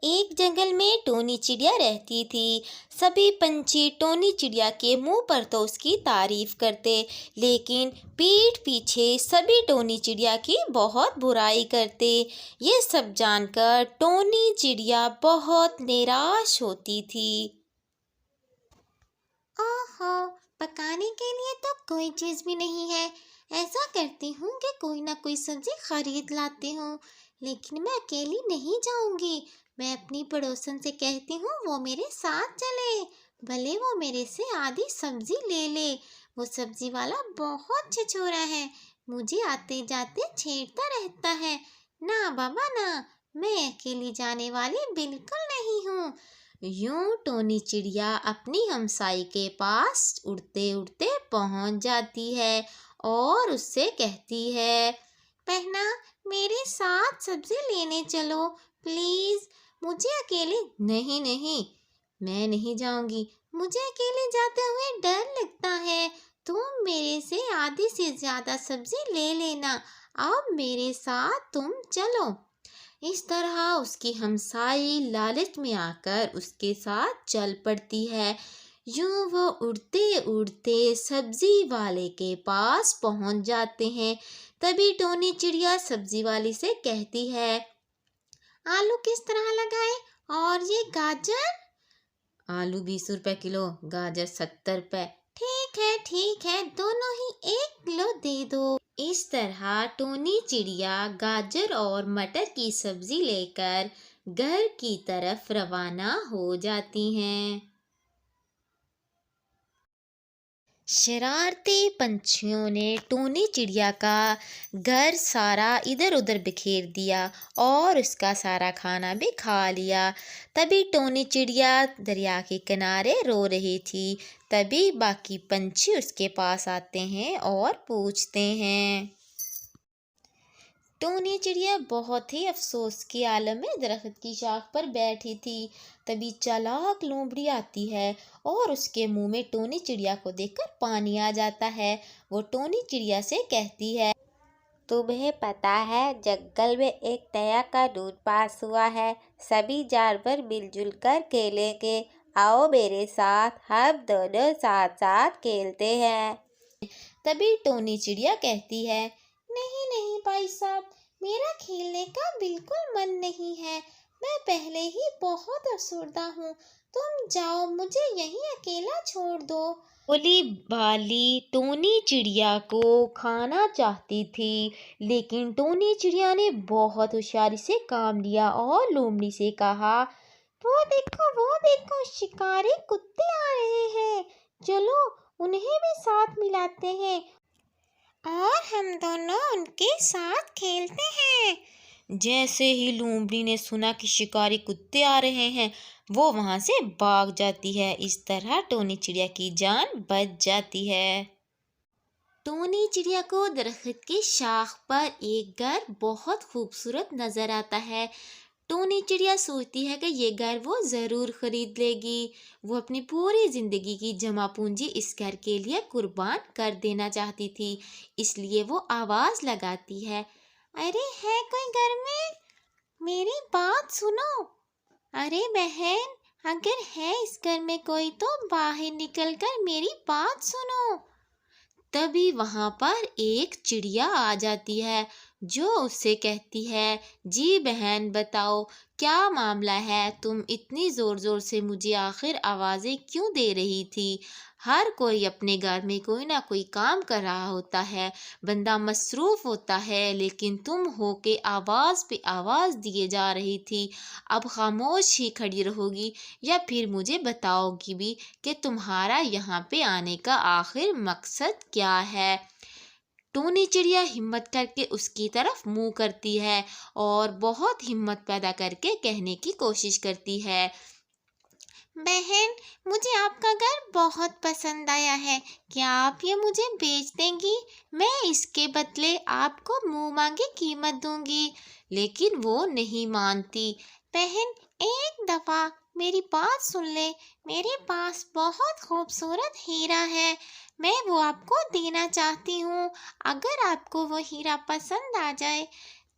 ایک جنگل میں ٹونی چڑیا رہتی تھی۔ سبھی پنچھی ٹونی چڑیا کے منہ پر تو اس کی تعریف کرتے، لیکن پیٹھ پیچھے سبھی ٹونی چڑیا کی بہت برائی کرتے۔ یہ سب جان کر ٹونی چڑیا بہت نراش ہوتی تھی۔ اوہو، پکانے کے لیے تو کوئی چیز بھی نہیں ہے۔ ایسا کرتی ہوں کہ کوئی نہ کوئی سبزی خرید لاتی ہوں، لیکن میں اکیلی نہیں جاؤں گی۔ میں اپنی پڑوسن سے کہتی ہوں وہ میرے ساتھ چلے، بھلے وہ میرے سے آدھی سبزی لے لے۔ وہ سبزی والا بہت چھچورا ہے، مجھے آتے جاتے چھیڑتا رہتا ہے۔ نہ بابا نہ، میں اکیلی جانے والی بالکل نہیں ہوں۔ یوں ٹونی چڑیا اپنی ہمسائے کے پاس اڑتے اڑتے پہنچ جاتی ہے اور اس سے کہتی ہے، بہنا میرے ساتھ سبزی لینے چلو پلیز، مجھے اکیلے نہیں میں نہیں جاؤں گی، مجھے اکیلے جاتے ہوئے ڈر لگتا ہے۔ تم میرے سے آدھی سے زیادہ سبزی لے لینا، اب میرے ساتھ تم چلو۔ اس طرح اس کی ہمسائی لالچ میں آ کر اس کے ساتھ چل پڑتی ہے۔ یوں وہ اڑتے اڑتے سبزی والے کے پاس پہنچ جاتے ہیں۔ تبھی ٹونی چڑیا سبزی والی سے کہتی ہے، آلو کس طرح لگائے اور یہ گاجر؟ آلو 20 روپے کلو، گاجر 70 روپے۔ ٹھیک ہے، دونوں ہی 1 کلو دے دو۔ اس طرح ٹونی چڑیا گاجر اور مٹر کی سبزی لے کر گھر کی طرف روانہ ہو جاتی ہیں۔ شرارتی پنچھیوں نے ٹونی چڑیا کا گھر سارا ادھر ادھر بکھیر دیا اور اس کا سارا کھانا بھی کھا لیا۔ تبھی ٹونی چڑیا دریا کے کنارے رو رہی تھی۔ تبھی باقی پنچھی اس کے پاس آتے ہیں اور پوچھتے ہیں۔ ٹونی چڑیا بہت ہی افسوس کے عالم میں درخت کی شاخ پر بیٹھی تھی۔ تبھی چالاک لومڑی آتی ہے اور اس کے منہ میں ٹونی چڑیا کو دیکھ کر پانی آ جاتا ہے۔ وہ ٹونی چڑیا سے کہتی ہے، تمہیں پتہ ہے جنگل میں ایک نیا قانون پاس ہوا ہے، سبھی جانور مل جل کر کھیلیں گے، آؤ میرے ساتھ، ہم دونوں ساتھ ساتھ کھیلتے ہیں۔ تبھی ٹونی چڑیا کہتی ہے، نہیں بھائی صاحب، میرا کھیلنے کا بالکل من نہیں ہے، میں پہلے ہی بہت افسردہ ہوں، تم جاؤ، مجھے یہیں اکیلا چھوڑ دو۔ بھولی بھالی ٹونی چڑیا کو کھانا چاہتی تھی، لیکن ٹونی چڑیا نے بہت ہوشیاری سے کام لیا اور لومڑی سے کہا، وہ دیکھو شکاری کتے آ رہے ہیں، چلو انہیں بھی ساتھ ملاتے ہیں اور ہم دونوں ان کے ساتھ کھیلتے ہیں۔ جیسے ہی لومڑی نے سنا کہ شکاری کتے آ رہے ہیں، وہ وہاں سے بھاگ جاتی ہے۔ اس طرح ٹونی چڑیا کی جان بچ جاتی ہے۔ ٹونی چڑیا کو درخت کی شاخ پر ایک گھر بہت خوبصورت نظر آتا ہے۔ ٹونی چڑیا سوچتی ہے کہ یہ گھر وہ ضرور خرید لے گی۔ وہ اپنی پوری زندگی کی جمع پونجی اس گھر کے لیے قربان کر دینا چاہتی تھی، اس لیے وہ آواز لگاتی ہے، ارے ہے کوئی گھر میں؟ میری بات سنو۔ ارے بہن، اگر ہے اس گھر میں کوئی تو باہر نکل کر میری بات سنو۔ تبھی وہاں پر ایک چڑیا آ جاتی ہے جو اس سے کہتی ہے، جی بہن بتاؤ کیا معاملہ ہے، تم اتنی زور زور سے مجھے آخر آوازیں کیوں دے رہی تھی؟ ہر کوئی اپنے گھر میں کوئی نہ کوئی کام کر رہا ہوتا ہے، بندہ مصروف ہوتا ہے، لیکن تم ہو کہ آواز پہ آواز دیے جا رہی تھی۔ اب خاموش ہی کھڑی رہو گی یا پھر مجھے بتاؤ گی بھی کہ تمہارا یہاں پہ آنے کا آخر مقصد کیا ہے؟ ٹونی چڑیا ہمت کر کے اس کی طرف منہ کرتی ہے اور بہت ہمت پیدا کر کے کہنے کی کوشش کرتی ہے، بہن مجھے آپ کا گھر بہت پسند آیا ہے، کیا آپ یہ مجھے بیچ دیں گی؟ میں اس کے بدلے آپ کو منہ مانگی قیمت دوں گی۔ لیکن وہ نہیں مانتی۔ بہن ایک دفعہ میری بات سن لے، میرے پاس بہت خوبصورت ہیرا ہے، میں وہ آپ کو دینا چاہتی ہوں، اگر آپ کو وہ ہیرا پسند آ جائے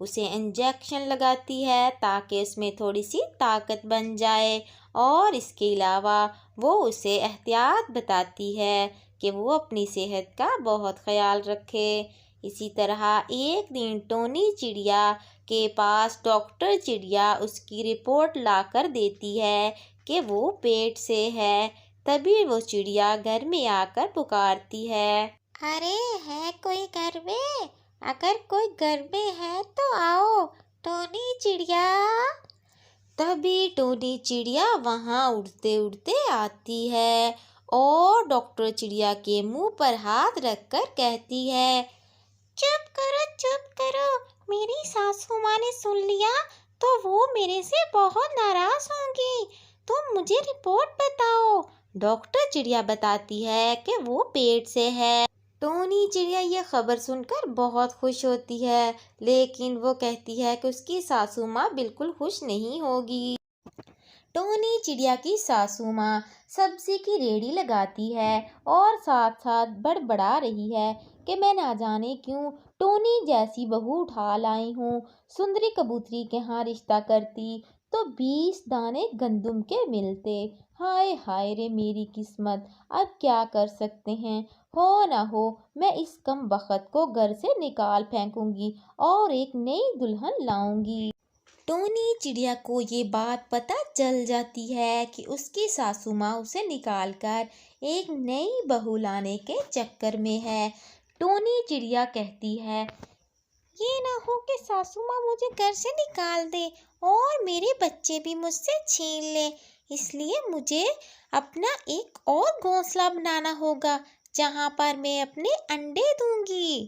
اسے انجیکشن لگاتی ہے تاکہ اس میں تھوڑی سی طاقت بن جائے، اور اس کے علاوہ وہ اسے احتیاط بتاتی ہے کہ وہ اپنی صحت کا بہت خیال رکھے۔ اسی طرح ایک دن ٹونی چڑیا کے پاس ڈاکٹر چڑیا اس کی رپورٹ لا کر دیتی ہے کہ وہ پیٹ سے ہے۔ تبھی وہ چڑیا گھر میں آ کر پکارتی ہے، ارے ہے کوئی گھر میں؟ اگر کوئی گھر میں ہے تو آؤ ٹونی چڑیا۔ تبھی ٹونی چڑیا وہاں اڑتے اڑتے آتی ہے اور ڈاکٹر چڑیا کے منہ پر ہاتھ رکھ کر کہتی ہے، چپ کرو، میری ساسو ماں نے سن لیا تو وہ میرے سے بہت ناراض ہوں گی، تم مجھے رپورٹ بتاؤ۔ ڈاکٹر چڑیا بتاتی ہے کہ وہ پیٹ سے ہے۔ ٹونی چڑیا یہ خبر سن کر بہت خوش ہوتی ہے، لیکن وہ کہتی ہے کہ اس کی ساسو ماں بالکل خوش نہیں ہوگی۔ ٹونی چڑیا کی ساسو ماں سبزی کی ریہڑی لگاتی ہے اور ساتھ ساتھ بڑبڑا رہی ہے کہ میں نہ جانے کیوں ٹونی جیسی بہو اٹھا لائی ہوں۔ سندری کبوتری کے ہاں رشتہ کرتی تو 20 دانے گندم کے ملتے۔ ہائے ہائے رے میری قسمت، اب کیا کر سکتے ہیں، ہو نہ ہو میں اس کم بخت کو گھر سے نکال پھینکوں گی اور ایک نئی دلہن لاؤں گی۔ ٹونی چڑیا کو یہ بات پتہ چل جاتی ہے کہ اس کی ساسو ماں اسے نکال کر ایک نئی بہو لانے کے چکر میں ہے۔ ٹونی چڑیا کہتی ہے، یہ نہ ہو کہ ساسو ماں مجھے گھر سے نکال دے اور میرے بچے بھی مجھ سے چھین لے، اس لیے مجھے اپنا ایک اور گھونسلہ بنانا ہوگا جہاں پر میں اپنے انڈے دوں گی۔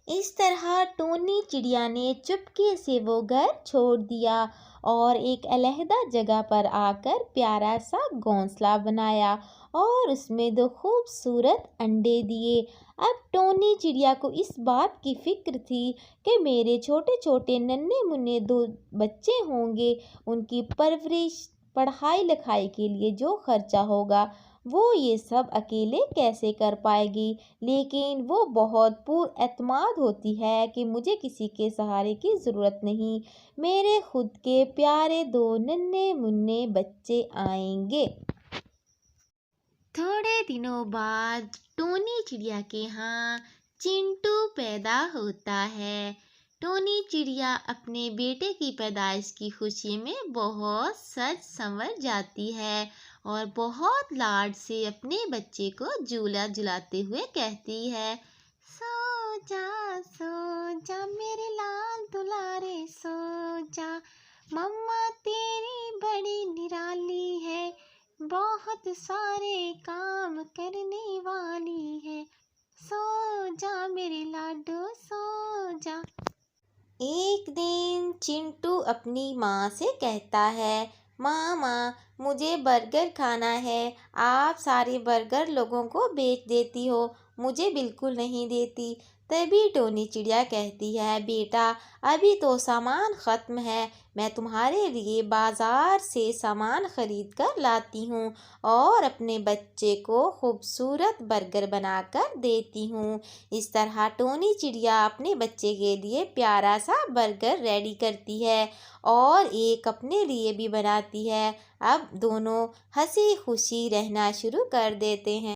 اس طرح ٹونی چڑیا نے چپکے سے وہ گھر چھوڑ دیا اور ایک علیحدہ جگہ پر آ کر پیارا سا گھونسلہ بنایا اور اس میں 2 خوبصورت انڈے دیے۔ اب ٹونی چڑیا کو اس بات کی فکر تھی کہ میرے چھوٹے چھوٹے ننھے منھے 2 بچے ہوں گے، ان کی پرورش، پڑھائی لکھائی کے لیے جو خرچہ ہوگا وہ یہ سب اکیلے کیسے کر پائے گی، لیکن وہ بہت پر اعتماد ہوتی ہے کہ مجھے کسی کے سہارے کی ضرورت نہیں، میرے خود کے پیارے 2 ننھے منھے بچے آئیں گے۔ تھوڑے دنوں بعد ٹونی چڑیا کے ہاں چنٹو پیدا ہوتا ہے۔ ٹونی چڑیا اپنے بیٹے کی پیدائش کی خوشی میں بہت سج سنور جاتی ہے اور بہت لاڈ سے اپنے بچے کو جھولا جھلاتے ہوئے کہتی ہے، سو جا میرے لال دلارے سو جا، مما تیری بڑی نرالی ہے، بہت سارے کام کرنے والی ہے، سو جا میرے لاڈو سو جا۔ ایک دن چنٹو اپنی ماں سے کہتا ہے، ماں مجھے برگر کھانا ہے، آپ سارے برگر لوگوں کو بیچ دیتی ہو، مجھے بالکل نہیں دیتی۔ تبھی ٹونی چڑیا کہتی ہے، بیٹا ابھی تو سامان ختم ہے، میں تمہارے لیے بازار سے سامان خرید کر لاتی ہوں اور اپنے بچے کو خوبصورت برگر بنا کر دیتی ہوں۔ اس طرح ٹونی چڑیا اپنے بچے کے لیے پیارا سا برگر ریڈی کرتی ہے اور ایک اپنے لیے بھی بناتی ہے۔ اب دونوں ہنسی خوشی رہنا شروع کر دیتے ہیں۔